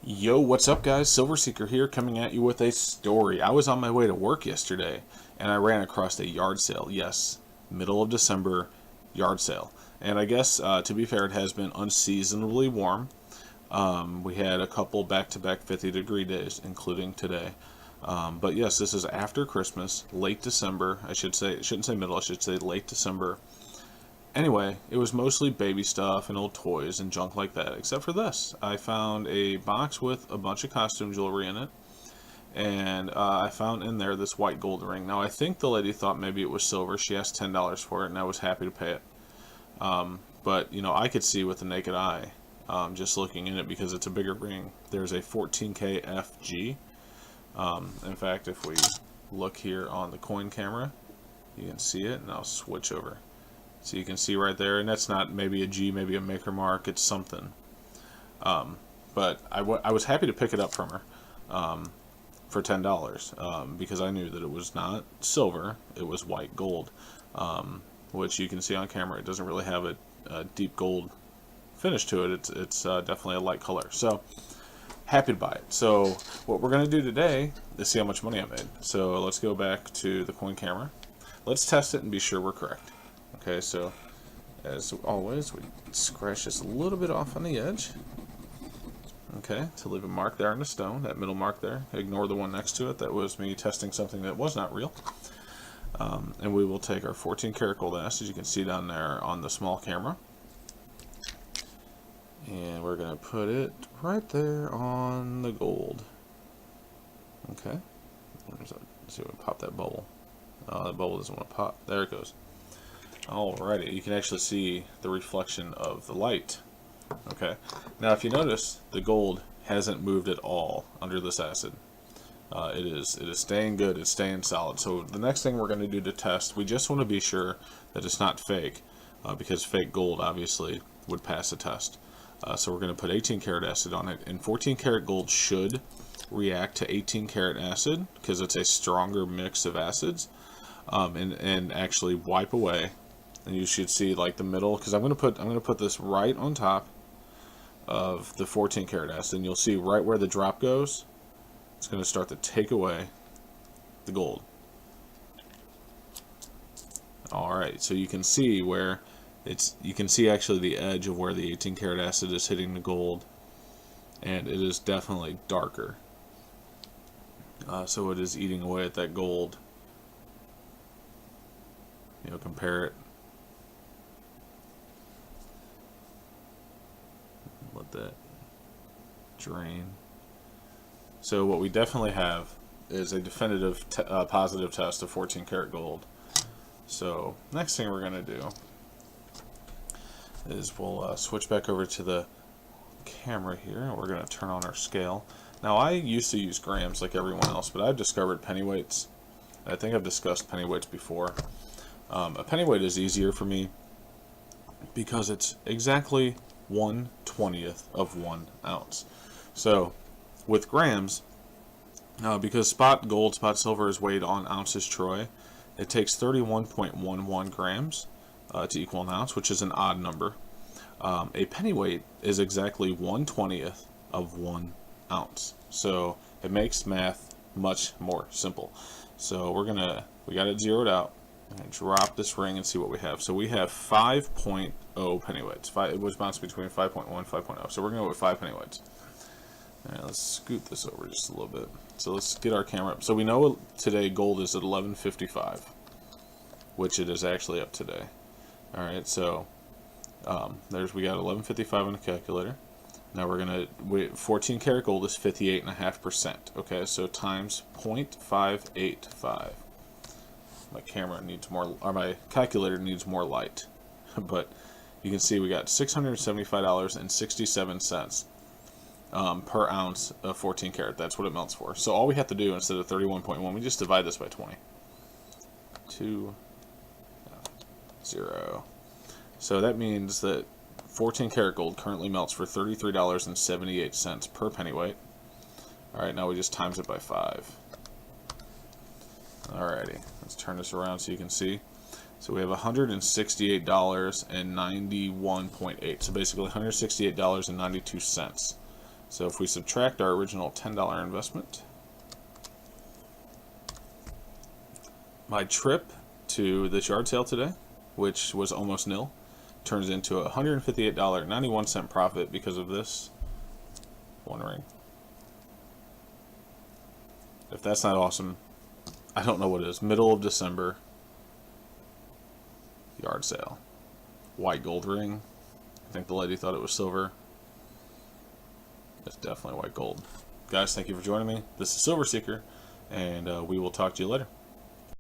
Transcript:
Yo, what's up, guys? Silver Seeker here, coming at you with a story. I was on my way to work yesterday, and I ran across a yard sale. Yes, middle of December yard sale. And I guess, to be fair, it has been unseasonably warm. We had a couple back-to-back 50-degree days, including today. But yes, this is after Christmas, late December. I shouldn't say middle, I should say late December. Anyway, it was mostly baby stuff and old toys and junk like that, except for this. I found a box with a bunch of costume jewelry in it, and I found in there this white gold ring. Now, I think the lady thought maybe it was silver. She asked $10 for it, and I was happy to pay it. But, I could see with the naked eye, just looking in it, because it's a bigger ring. There's a 14K FG. In fact, if we look here on the coin camera, you can see it, and I'll switch over. So you can see right there, and that's not maybe a G, maybe a maker mark, it's something. But I was happy to pick it up from her for $10 because I knew that it was not silver, it was white gold, which you can see on camera. It doesn't really have a deep gold finish to it. It's definitely a light color. So happy to buy it. So what we're going to do today is see how much money I made. So let's go back to the coin camera. Let's test it and be sure we're correct. Okay, so as always, we scratch this a little bit off on the edge. Okay, to leave a mark there on the stone, that middle mark there. Ignore the one next to it. That was me testing something that was not real. And we will take our 14 karat gold S, as you can see down there on the small camera. And we're going to put it right there on the gold. Okay, let's see if we pop that bubble. That bubble doesn't want to pop. There it goes. Alrighty, you can actually see the reflection of the light. Okay, now if you notice, the gold hasn't moved at all under this acid. It is staying good, it's staying solid. So the next thing we're going to do to test, we just want to be sure that it's not fake, because fake gold obviously would pass the test. So we're going to put 18 karat acid on it, and 14 karat gold should react to 18 karat acid because it's a stronger mix of acids, and actually wipe away. And you should see like the middle, because I'm gonna put this right on top of the 14 karat acid, and you'll see right where the drop goes, it's gonna start to take away the gold. Alright, so you can see where you can see actually the edge of where the 18 karat acid is hitting the gold, and it is definitely darker. So it is eating away at that gold. Compare it. Let that drain. So what we definitely have is a definitive positive test of 14 karat gold. So next thing we're going to do is we'll switch back over to the camera here, and we're going to turn on our scale. Now, I used to use grams like everyone else, but I've discovered pennyweights. I think I've discussed pennyweights before. A pennyweight is easier for me because it's exactly 1/20th of 1 ounce. So with grams, because spot gold, spot silver is weighed on ounces troy, it takes 31.11 grams to equal an ounce, which is an odd number. A pennyweight is exactly 1/20th of 1 ounce. So it makes math much more simple. So we got it zeroed out. I'm going to drop this ring and see what we have. So we have 5.0 pennyweights. It was bounced between 5.1 and 5.0. So we're going to go with 5 pennyweights. Alright, let's scoot this over just a little bit. So let's get our camera up. So we know today gold is at 11.55, which it is actually up today. Alright, so we got 11.55 on the calculator. Now we're going to, 14 karat gold is 58.5%. Okay, so times 0.585. My camera needs more, or my calculator needs more light. But you can see we got $675.67 per ounce of 14 karat. That's what it melts for. So all we have to do, instead of 31.1, we just divide this by 20. 2, 0. So that means that 14 karat gold currently melts for $33.78 per pennyweight. Alright, now we just times it by 5. Alrighty, let's turn this around so you can see. So we have $168.91.8. So basically $168.92 So if we subtract our original $10 investment, my trip to this yard sale today, which was almost nil, turns into a $158.91 profit because of this one ring. If that's not awesome, I don't know what is. Middle of December, yard sale. White gold ring. I think the lady thought it was silver. It's definitely white gold. Guys, thank you for joining me. This is Silver Seeker, and we will talk to you later.